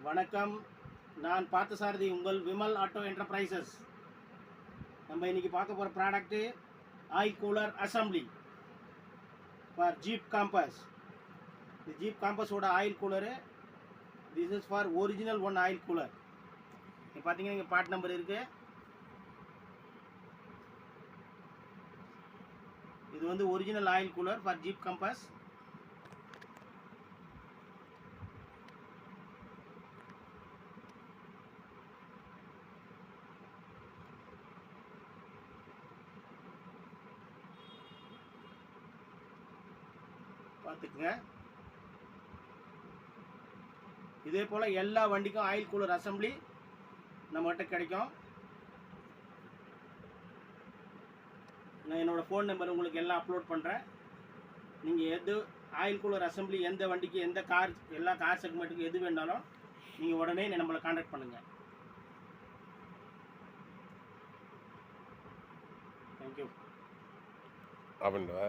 வணக்கம், நான் பார்த்தசாரதி உங்கள் விமல் ஆட்டோ என்டர்பிரைசஸ். நம்ம இன்றைக்கி பார்க்க போகிற product oil cooler assembly for Jeep Compass. இந்த ஜீப் காம்பஸோட oil cooler. This is for original one oil cooler. இப்போ பார்த்தீங்கன்னா இங்கே பார்ட் நம்பர் இருக்குது. இது வந்து original oil cooler for Jeep Compass. பார்த்துக்குங்க. இதே போல் எல்லா வண்டிக்கும் ஆயில் கூலர் அசம்பிளி நம்மகிட்ட கிடைக்கும். நான் என்னோடய ஃபோன் நம்பர் உங்களுக்கு எல்லாம் அப்லோட் பண்ணுறேன். நீங்கள் எது ஆயில் கூலர் அசம்பிளி எந்த வண்டிக்கு எந்த கார் எல்லா கார் செக்மெண்ட்டுக்கு எது வேணாலும் நீங்கள் உடனே நம்மளை கான்டாக்ட் பண்ணுங்கள். தேங்க்யூ. அப்படின்வா